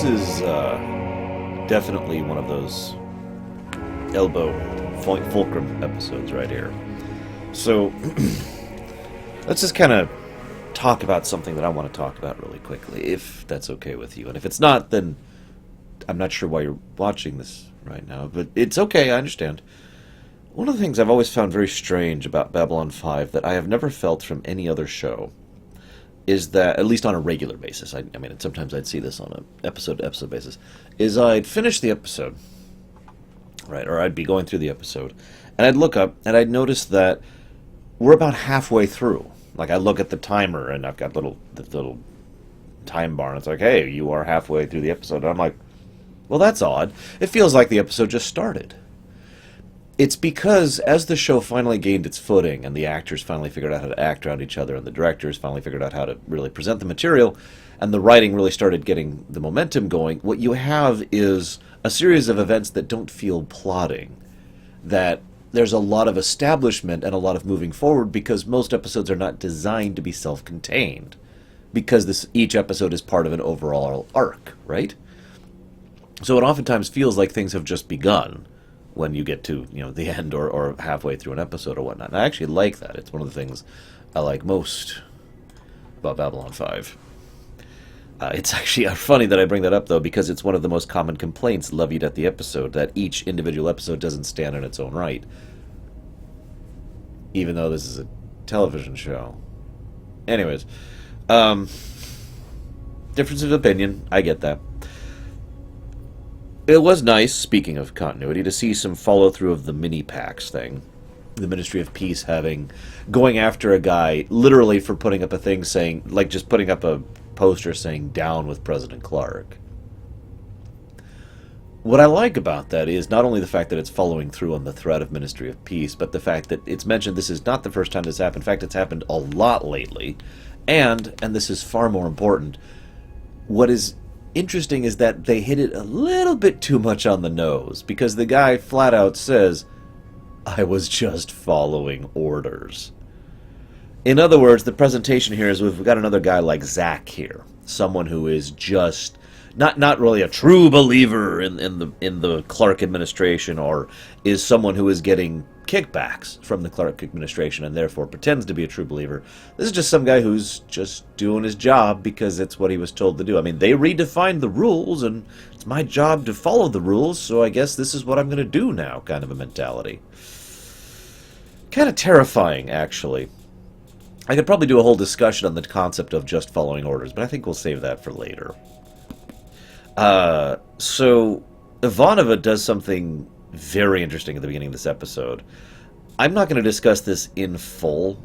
this is definitely one of those elbow fulcrum episodes right here. So, let's just kind of talk about something that I want to talk about really quickly, if that's okay with you. And if it's not, then I'm not sure why you're watching this right now, but it's okay, I understand. One of the things I've always found very strange about Babylon 5 that I have never felt from any other show is that, at least on a regular basis, I mean, sometimes I'd see this on an episode-to-episode basis, is I'd finish the episode, right, or I'd be going through the episode, and I'd look up, and I'd notice that we're about halfway through. Like, I look at the timer, and I've got the little time bar, and it's like, hey, you are halfway through the episode. And I'm like, well, that's odd. It feels like the episode just started. It's because as the show finally gained its footing, and the actors finally figured out how to act around each other, and the directors finally figured out how to really present the material, and the writing really started getting the momentum going, what you have is a series of events that don't feel plotting. That there's a lot of establishment and a lot of moving forward, because most episodes are not designed to be self-contained. Because each episode is part of an overall arc, right? So it oftentimes feels like things have just begun when you get to, the end or halfway through an episode or whatnot. And I actually like that. It's one of the things I like most about Babylon 5. It's actually funny that I bring that up, though, because it's one of the most common complaints levied at the episode, that each individual episode doesn't stand in its own right. Even though this is a television show. Anyways, difference of opinion, I get that. It was nice, speaking of continuity, to see some follow-through of the mini-packs thing. The Ministry of Peace going after a guy literally for putting up a thing saying, like just putting up a poster saying, down with President Clark. What I like about that is not only the fact that it's following through on the threat of Ministry of Peace, but the fact that it's mentioned this is not the first time this happened. In fact, it's happened a lot lately. And this is far more important, what is interesting is that they hit it a little bit too much on the nose, because the guy flat out says, I was just following orders. In other words, the presentation here is we've got another guy like Zach here, someone who is just not really a true believer in the Clark administration, or is someone who is getting kickbacks from the Clark administration and therefore pretends to be a true believer. This is just some guy who's just doing his job because it's what he was told to do. I mean, they redefined the rules, and it's my job to follow the rules, so I guess this is what I'm going to do now, kind of a mentality. Kind of terrifying, actually. I could probably do a whole discussion on the concept of just following orders, but I think we'll save that for later. So Ivanova does something very interesting at the beginning of this episode. I'm not going to discuss this in full,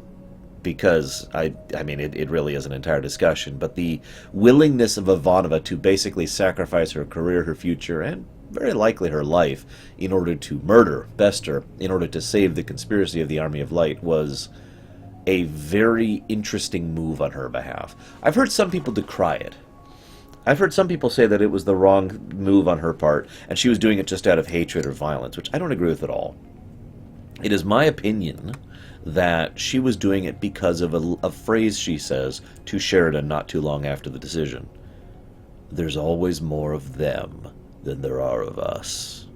because I mean, it really is an entire discussion, but the willingness of Ivanova to basically sacrifice her career, her future, and very likely her life in order to murder Bester, in order to save the conspiracy of the Army of Light, was a very interesting move on her behalf. I've heard some people decry it. I've heard some people say that it was the wrong move on her part, and she was doing it just out of hatred or violence, which I don't agree with at all. It is my opinion that she was doing it because of a phrase she says to Sheridan not too long after the decision. There's always more of them than there are of us.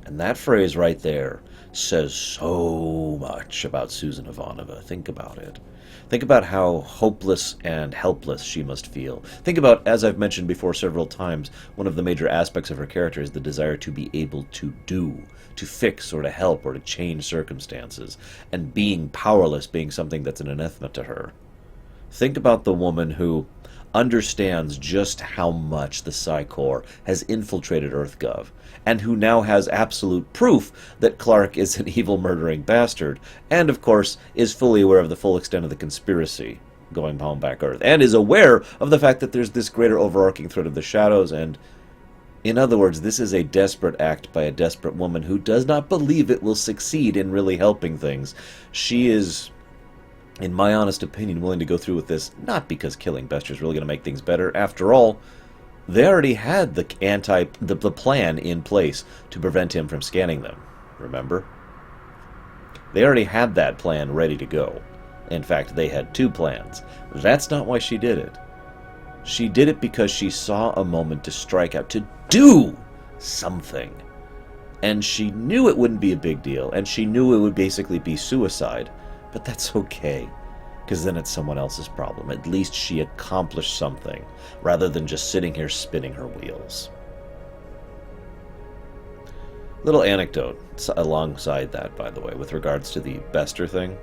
And that phrase right there says so much about Susan Ivanova. Think about it. Think about how hopeless and helpless she must feel. Think about, as I've mentioned before several times, one of the major aspects of her character is the desire to be able to do, to fix or to help or to change circumstances, and being powerless being something that's an anathema to her. Think about the woman who understands just how much the Psi Corps has infiltrated EarthGov, and who now has absolute proof that Clark is an evil, murdering bastard, and, of course, is fully aware of the full extent of the conspiracy going home back Earth, and is aware of the fact that there's this greater overarching threat of the shadows, and, in other words, this is a desperate act by a desperate woman who does not believe it will succeed in really helping things. She is, in my honest opinion, willing to go through with this, not because killing Bester is really going to make things better. After all, they already had the plan in place to prevent him from scanning them, remember? They already had that plan ready to go. In fact, they had two plans. That's not why she did it. She did it because she saw a moment to strike out, to do something. And she knew it wouldn't be a big deal, and she knew it would basically be suicide. But that's okay, because then it's someone else's problem. At least she accomplished something, rather than just sitting here spinning her wheels. Little anecdote alongside that, by the way, with regards to the Bester thing.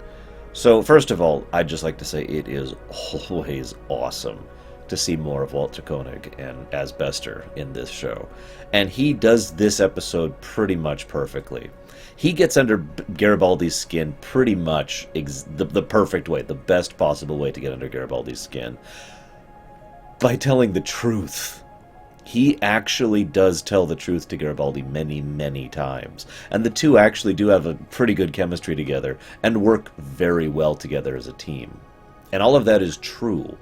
So, first of all, I'd just like to say it is always awesome to see more of Walter Koenig and as Bester in this show. And he does this episode pretty much perfectly. He gets under Garibaldi's skin pretty much the perfect way, the best possible way to get under Garibaldi's skin, by telling the truth. He actually does tell the truth to Garibaldi many, many times. And the two actually do have a pretty good chemistry together and work very well together as a team. And all of that is true.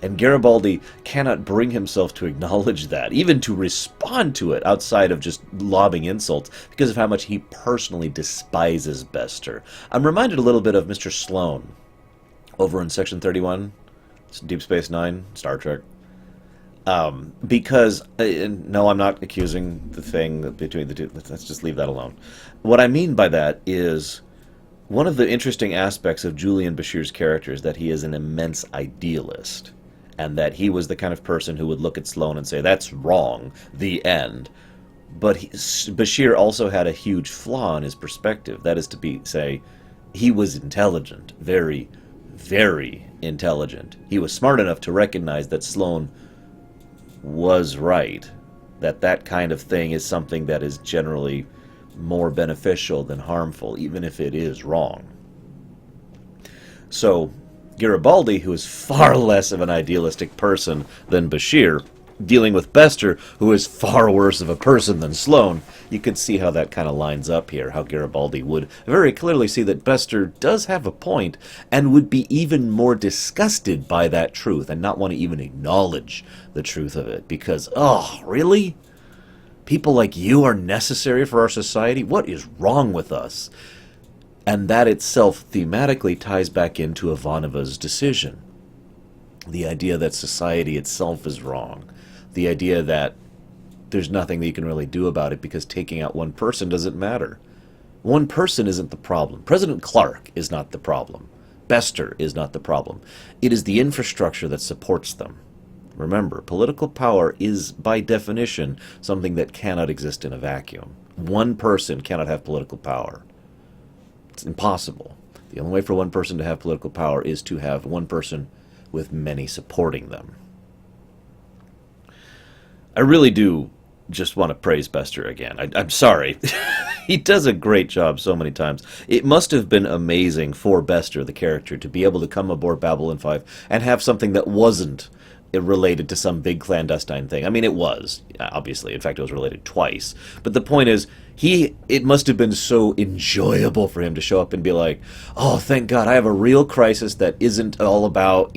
And Garibaldi cannot bring himself to acknowledge that, even to respond to it outside of just lobbing insults, because of how much he personally despises Bester. I'm reminded a little bit of Mr. Sloan over in Section 31, Deep Space Nine, Star Trek. Because, no, I'm not accusing the thing between the two. Let's just leave that alone. What I mean by that is, one of the interesting aspects of Julian Bashir's character is that he is an immense idealist, and that he was the kind of person who would look at Sloan and say, that's wrong, the end. But Bashir also had a huge flaw in his perspective. That is to say, he was intelligent, very, very intelligent. He was smart enough to recognize that Sloan was right, that kind of thing is something that is generally more beneficial than harmful, even if it is wrong. So Garibaldi, who is far less of an idealistic person than Bashir, dealing with Bester, who is far worse of a person than Sloan, you can see how that kind of lines up here, how Garibaldi would very clearly see that Bester does have a point, and would be even more disgusted by that truth, and not want to even acknowledge the truth of it, because, oh, really? People like you are necessary for our society? What is wrong with us? And that itself thematically ties back into Ivanova's decision. The idea that society itself is wrong. The idea that there's nothing that you can really do about it because taking out one person doesn't matter. One person isn't the problem. President Clark is not the problem. Bester is not the problem. It is the infrastructure that supports them. Remember, political power is, by definition, something that cannot exist in a vacuum. One person cannot have political power. It's impossible. The only way for one person to have political power is to have one person with many supporting them. I really do just want to praise Bester again. I'm sorry. He does a great job so many times. It must have been amazing for Bester, the character, to be able to come aboard Babylon 5 and have something that wasn't related to some big clandestine thing. I mean, it was, obviously. In fact, it was related twice. But the point is, it must have been so enjoyable for him to show up and be like, oh, thank God, I have a real crisis that isn't all about,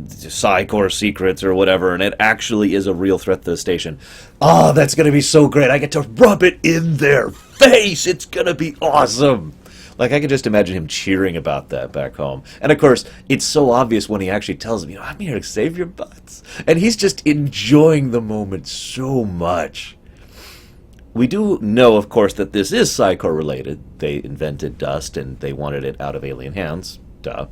Psy-Corps secrets or whatever, and it actually is a real threat to the station. Oh, that's going to be so great. I get to rub it in their face. It's going to be awesome. Like, I could just imagine him cheering about that back home. And, of course, it's so obvious when he actually tells him, I'm here to save your butts. And he's just enjoying the moment so much. We do know, of course, that this is Psy-Corps related. They invented dust, and they wanted it out of alien hands. Duh.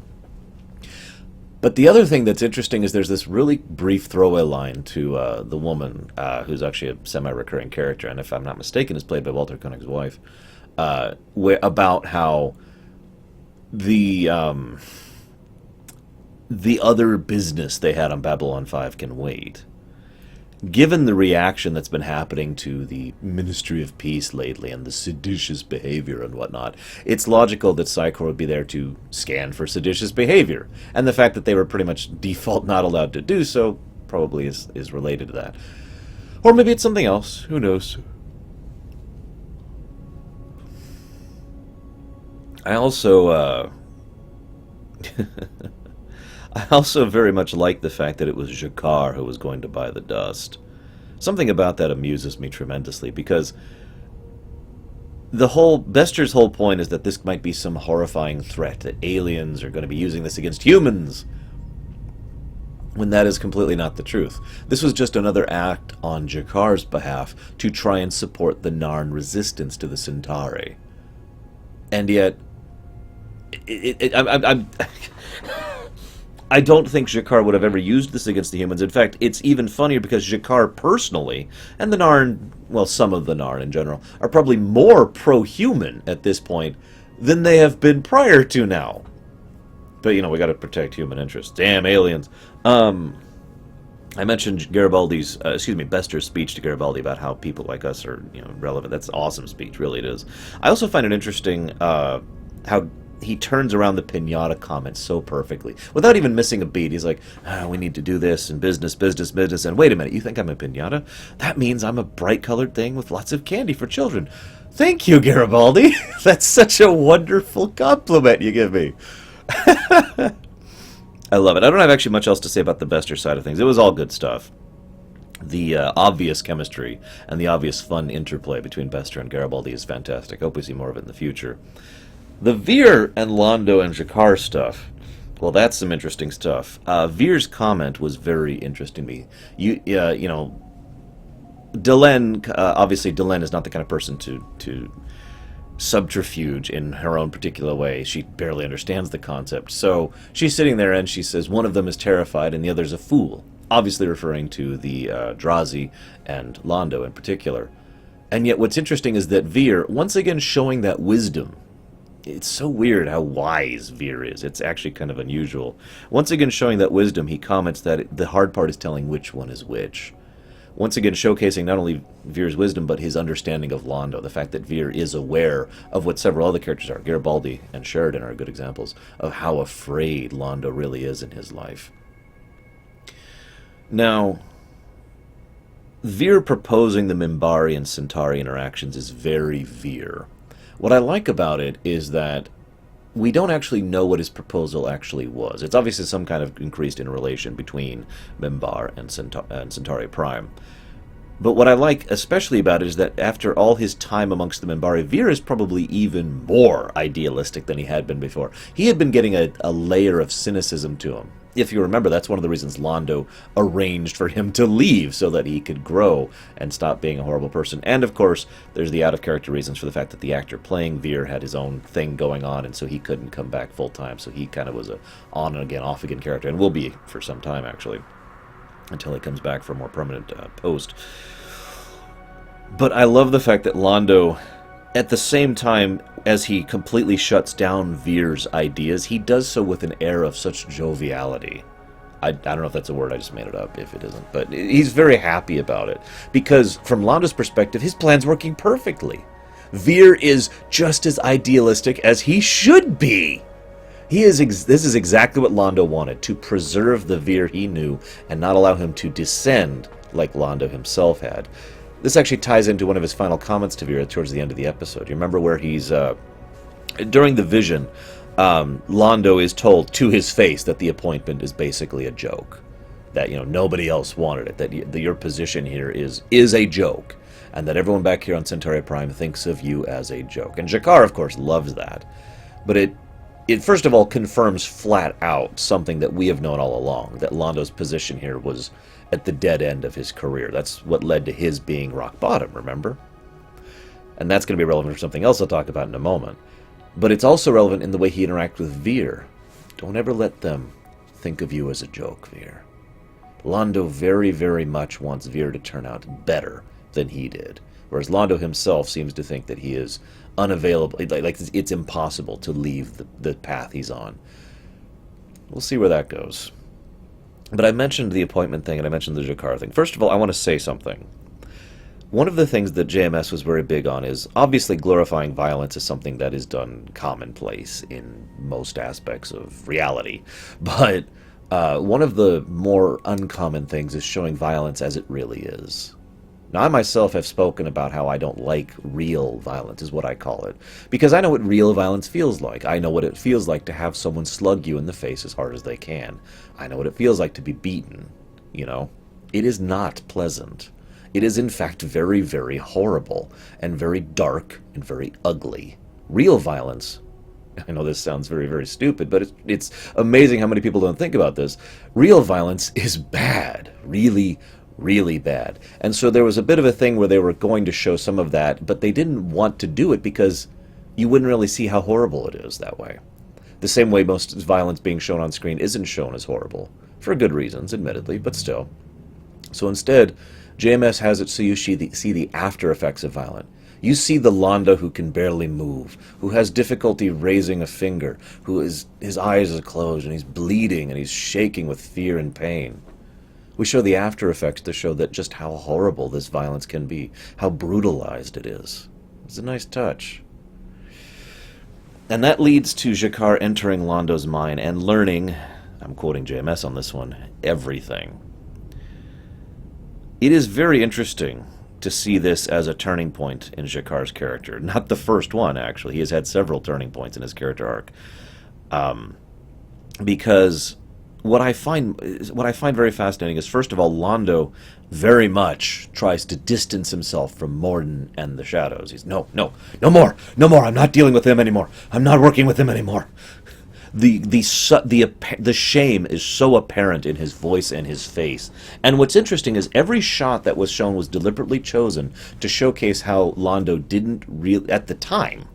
But the other thing that's interesting is there's this really brief throwaway line to the woman, who's actually a semi-recurring character, and if I'm not mistaken, is played by Walter Koenig's wife, about how the other business they had on Babylon 5 can wait. Given the reaction that's been happening to the Ministry of Peace lately and the seditious behavior and whatnot, it's logical that Psy-Corps would be there to scan for seditious behavior. And the fact that they were pretty much default not allowed to do so probably is related to that. Or maybe it's something else. Who knows? I also very much like the fact that it was Jacquard who was going to buy the dust. Something about that amuses me tremendously, because Bester's whole point is that this might be some horrifying threat, that aliens are going to be using this against humans. when that is completely not the truth. This was just another act on Jakar's behalf to try and support the Narn resistance to the Centauri. And yet, I don't think Jakar would have ever used this against the humans. In fact, it's even funnier because Jakar personally, and the Narn, well, some of the Narn in general, are probably more pro-human at this point than they have been prior to now. But, you know, we got to protect human interests. Damn aliens. I mentioned Garibaldi's, Bester's speech to Garibaldi about how people like us are, you know, relevant. That's an awesome speech, really it is. I also find it interesting how he turns around the pinata comment so perfectly, without even missing a beat. He's like, we need to do this, and business, and wait a minute, you think I'm a pinata? That means I'm a bright-colored thing with lots of candy for children. Thank you, Garibaldi. That's such a wonderful compliment you give me. I love it. I don't have actually much else to say about the Bester side of things. It was all good stuff. The obvious chemistry and the obvious fun interplay between Bester and Garibaldi is fantastic. I hope we see more of it in the future. The Veer and Londo and Jakar stuff, well, that's some interesting stuff. Veer's comment was very interesting to me. You know, Delenn, obviously Delenn is not the kind of person to subterfuge in her own particular way. She barely understands the concept. So she's sitting there and she says one of them is terrified and the other's a fool. Obviously referring to the Drazi and Londo in particular. And yet what's interesting is that Veer, once again showing that wisdom. It's so weird how wise Veer is. It's actually kind of unusual. Once again showing that wisdom, he comments that the hard part is telling which one is which. Once again showcasing not only Veer's wisdom, but his understanding of Londo. The fact that Veer is aware of what several other characters are. Garibaldi and Sheridan are good examples of how afraid Londo really is in his life. Now, Veer proposing the Minbari and Centauri interactions is very Veer. What I like about it is that we don't actually know what his proposal actually was. It's obviously some kind of increased interrelation between Minbar and Centauri Prime. But what I like especially about it is that after all his time amongst the Minbari, Veer is probably even more idealistic than he had been before. He had been getting a layer of cynicism to him. If you remember, that's one of the reasons Londo arranged for him to leave, so that he could grow and stop being a horrible person. And, of course, there's the out-of-character reasons for the fact that the actor playing Veer had his own thing going on, and so he couldn't come back full-time. So he kind of was a on-and-again, off-again character, and will be for some time, actually, until he comes back for a more permanent post. But I love the fact that Londo, at the same time as he completely shuts down Veer's ideas, he does so with an air of such joviality. I don't know if that's a word, I just made it up if it isn't. But he's very happy about it. Because from Londo's perspective, his plan's working perfectly. Veer is just as idealistic as he should be. This is exactly what Londo wanted, to preserve the Veer he knew and not allow him to descend like Londo himself had. This actually ties into one of his final comments to Veer towards the end of the episode. You remember where he's, during the vision, Londo is told to his face that the appointment is basically a joke. That, you know, nobody else wanted it. That your position here is a joke. And that everyone back here on Centauri Prime thinks of you as a joke. And Jakar, of course, loves that. But it first of all confirms flat out something that we have known all along. That Londo's position here was at the dead end of his career. That's what led to his being rock bottom, remember? And that's going to be relevant for something else I'll talk about in a moment. But it's also relevant in the way he interacts with Veer. Don't ever let them think of you as a joke, Veer. Londo very, very much wants Veer to turn out better than he did. Whereas Londo himself seems to think that he is unavailable, like it's impossible to leave the path he's on. We'll see where that goes. But I mentioned the appointment thing and I mentioned the Jakar thing. First of all, I want to say something. One of the things that JMS was very big on is obviously glorifying violence is something that is done commonplace in most aspects of reality. But one of the more uncommon things is showing violence as it really is. Now, I myself have spoken about how I don't like real violence, is what I call it. Because I know what real violence feels like. I know what it feels like to have someone slug you in the face as hard as they can. I know what it feels like to be beaten, you know. It is not pleasant. It is, in fact, very, very horrible, and very dark, and very ugly. Real violence I know this sounds very, very stupid, but it's amazing how many people don't think about this. Real violence is bad. Really, really bad. And so there was a bit of a thing where they were going to show some of that, but they didn't want to do it because you wouldn't really see how horrible it is that way. The same way most violence being shown on screen isn't shown as horrible. For good reasons, admittedly, but still. So instead, JMS has it so you see the after effects of violence. You see the Londo who can barely move, who has difficulty raising a finger, his eyes are closed and he's bleeding and he's shaking with fear and pain. We show the after effects to show that just how horrible this violence can be, how brutalized it is. It's a nice touch. And that leads to G'Kar entering Londo's mind and learning, I'm quoting JMS on this one, everything. It is very interesting to see this as a turning point in G'Kar's character. Not the first one, actually. He has had several turning points in his character arc. Because what I find very fascinating is, first of all, Londo very much tries to distance himself from Morden and the Shadows. He's, no more, I'm not dealing with them anymore. I'm not working with them anymore. The shame is so apparent in his voice and his face. And what's interesting is every shot that was shown was deliberately chosen to showcase how Londo didn't really, at the time,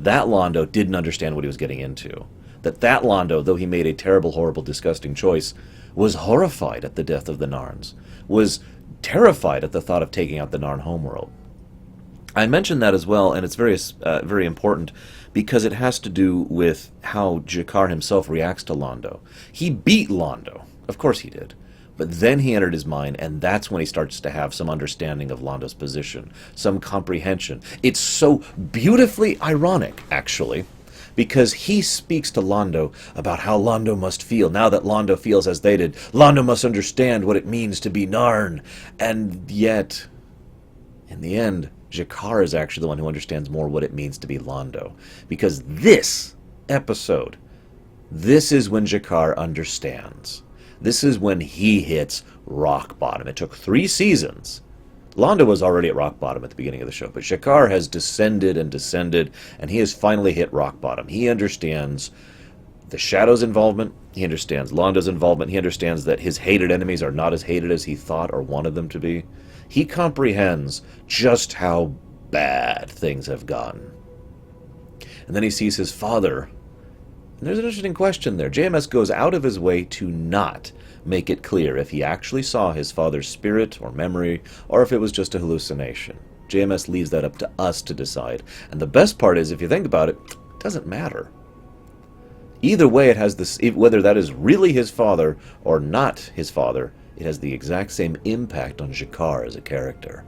that Londo didn't understand what he was getting into. That Londo, though he made a terrible, horrible, disgusting choice, was horrified at the death of the Narns, was terrified at the thought of taking out the Narn homeworld. I mentioned that as well, and it's very important, because it has to do with how G'Kar himself reacts to Londo. He beat Londo. Of course he did. But then he entered his mind, and that's when he starts to have some understanding of Londo's position, some comprehension. It's so beautifully ironic, actually, because he speaks to Londo about how Londo must feel. Now that Londo feels as they did, Londo must understand what it means to be Narn. And yet, in the end, G'Kar is actually the one who understands more what it means to be Londo. Because this episode, this is when G'Kar understands. This is when he hits rock bottom. It took 3 seasons. Londo was already at rock bottom at the beginning of the show, but G'Kar has descended and descended, and he has finally hit rock bottom. He understands the Shadow's involvement. He understands Londo's involvement. He understands that his hated enemies are not as hated as he thought or wanted them to be. He comprehends just how bad things have gotten. And then he sees his father. And there's an interesting question there. JMS goes out of his way to not make it clear if he actually saw his father's spirit or memory, or if it was just a hallucination. JMS leaves that up to us to decide. And the best part is, if you think about it, it doesn't matter. Either way, it has this, whether that is really his father or not his father, it has the exact same impact on G'Kar as a character.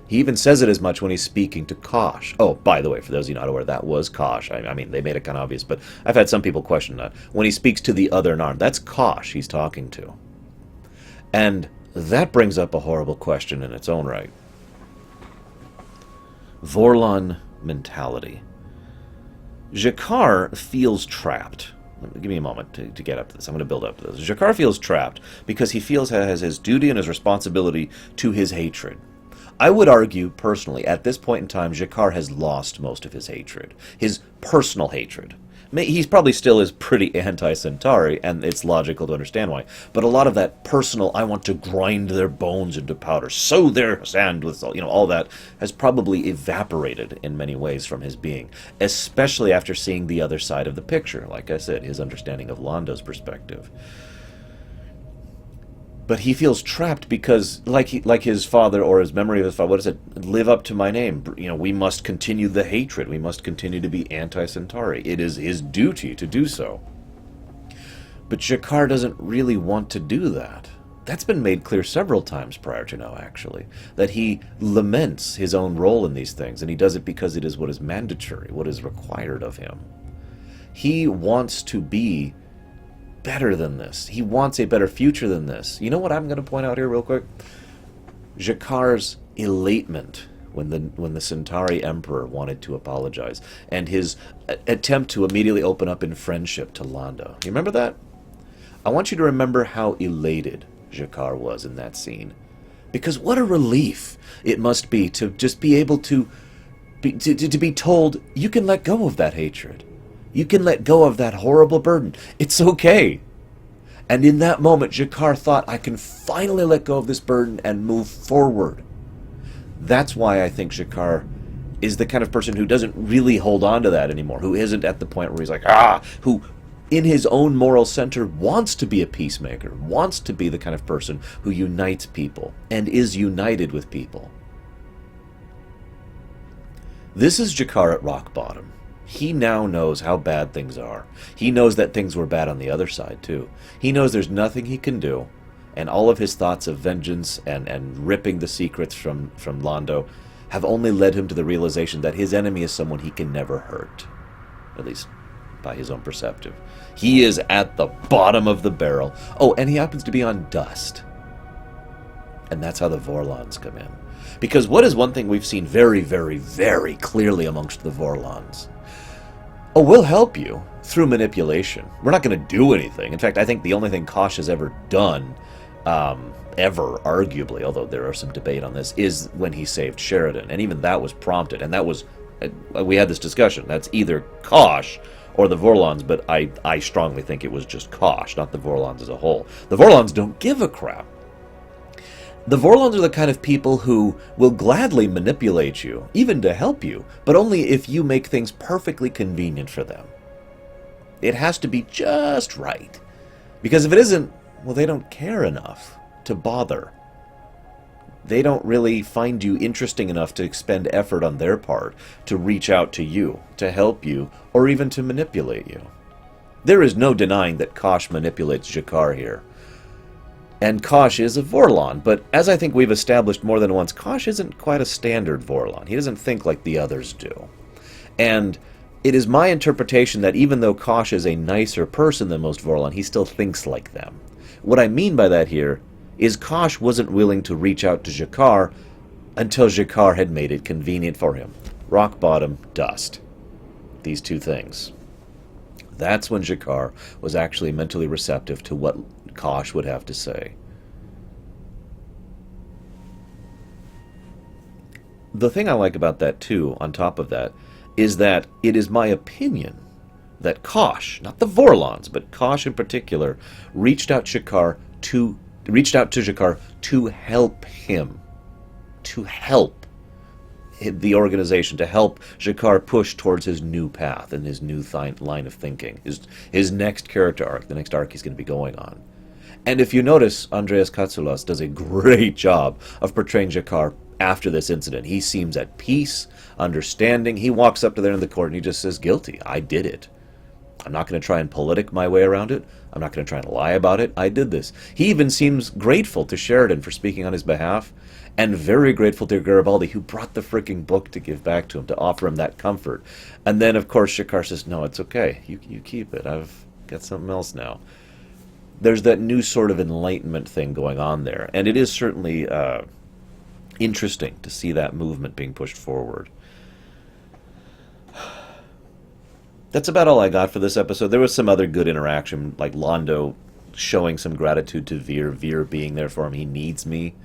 He even says it as much when he's speaking to Kosh. Oh, by the way, for those of you not aware, that was Kosh. I mean, they made it kind of obvious, but I've had some people question that. When he speaks to the other Narn, that's Kosh he's talking to. And that brings up a horrible question in its own right. Vorlon mentality. G'Kar feels trapped. Give me a moment to get up to this. I'm going to build up to this. G'Kar feels trapped because he feels has his duty and his responsibility to his hatred. I would argue, personally, at this point in time, G'Kar has lost most of his hatred. His personal hatred. He probably still is pretty anti-Centauri, and it's logical to understand why. But a lot of that personal, I want to grind their bones into powder, sow their sand with, all that, has probably evaporated in many ways from his being. Especially after seeing the other side of the picture. Like I said, his understanding of Londo's perspective. But he feels trapped because, like his father, or his memory of his father, what is it? Live up to my name. We must continue the hatred. We must continue to be anti-Centauri. It is his duty to do so. But G'Kar doesn't really want to do that. That's been made clear several times prior to now, actually. That he laments his own role in these things, and he does it because it is what is mandatory, what is required of him. He wants to be better than this. He wants a better future than this. You know what I'm going to point out here real quick? G'Kar's elatement when the Centauri Emperor wanted to apologize, and his attempt to immediately open up in friendship to Londo. You remember that? I want you to remember how elated G'Kar was in that scene. Because what a relief it must be to just be able to be told you can let go of that hatred. You can let go of that horrible burden. It's okay. And in that moment, G'Kar thought, I can finally let go of this burden and move forward. That's why I think G'Kar is the kind of person who doesn't really hold on to that anymore, who isn't at the point where he's like, who in his own moral center wants to be a peacemaker, wants to be the kind of person who unites people and is united with people. This is G'Kar at rock bottom. He now knows how bad things are. He knows that things were bad on the other side, too. He knows there's nothing he can do, and all of his thoughts of vengeance and ripping the secrets from Londo have only led him to the realization that his enemy is someone he can never hurt. At least by his own perceptive. He is at the bottom of the barrel. Oh, and he happens to be on dust. And that's how the Vorlons come in. Because what is one thing we've seen very, very, very clearly amongst the Vorlons? Oh, we'll help you through manipulation. We're not going to do anything. In fact, I think the only thing Kosh has ever done, ever, arguably, although there are some debate on this, is when he saved Sheridan. And even that was prompted. And that was, we had this discussion. That's either Kosh or the Vorlons, but I strongly think it was just Kosh, not the Vorlons as a whole. The Vorlons don't give a crap. The Vorlons are the kind of people who will gladly manipulate you, even to help you, but only if you make things perfectly convenient for them. It has to be just right. Because if it isn't, well, they don't care enough to bother. They don't really find you interesting enough to expend effort on their part to reach out to you, to help you, or even to manipulate you. There is no denying that Kosh manipulates G'Kar here. And Kosh is a Vorlon, but as I think we've established more than once, Kosh isn't quite a standard Vorlon. He doesn't think like the others do. And it is my interpretation that even though Kosh is a nicer person than most Vorlon, he still thinks like them. What I mean by that here is Kosh wasn't willing to reach out to G'Kar until G'Kar had made it convenient for him. Rock bottom, dust. These two things. That's when G'Kar was actually mentally receptive to what Kosh would have to say. The thing I like about that, too, on top of that, is that it is my opinion that Kosh, not the Vorlons, but Kosh in particular, reached out to G'Kar to help him. To help the organization, to help G'Kar push towards his new path and his new line of thinking, his next character arc, the next arc he's going to be going on. And if you notice, Andreas Katsoulas does a great job of portraying G'Kar after this incident. He seems at peace, understanding. He walks up to there in the court and he just says, guilty. I did it. I'm not going to try and politic my way around it. I'm not going to try and lie about it. I did this. He even seems grateful to Sheridan for speaking on his behalf, and very grateful to Garibaldi, who brought the freaking book to give back to him, to offer him that comfort. And then, of course, G'Kar says, no, it's okay. You keep it. I've got something else now. There's that new sort of enlightenment thing going on there. And it is certainly interesting to see that movement being pushed forward. That's about all I got for this episode. There was some other good interaction, like Londo showing some gratitude to Veer, Veer being there for him. He needs me.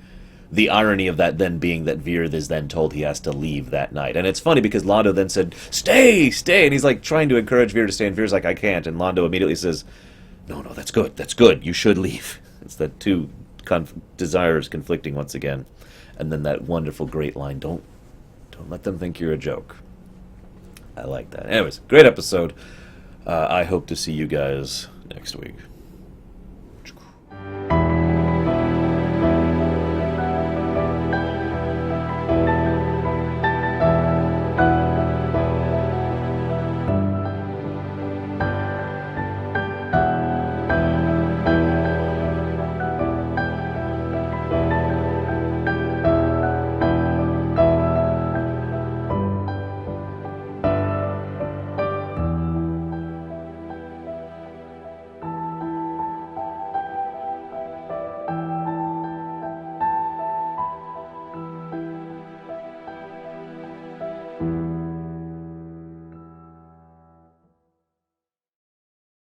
The irony of that then being that Veer is then told he has to leave that night. And it's funny because Londo then said, stay, stay. And he's like trying to encourage Veer to stay. And Veer's like, I can't. And Londo immediately says, no, that's good. That's good. You should leave. It's the two desires conflicting once again. And then that wonderful great line, don't let them think you're a joke. I like that. Anyways, great episode. I hope to see you guys next week.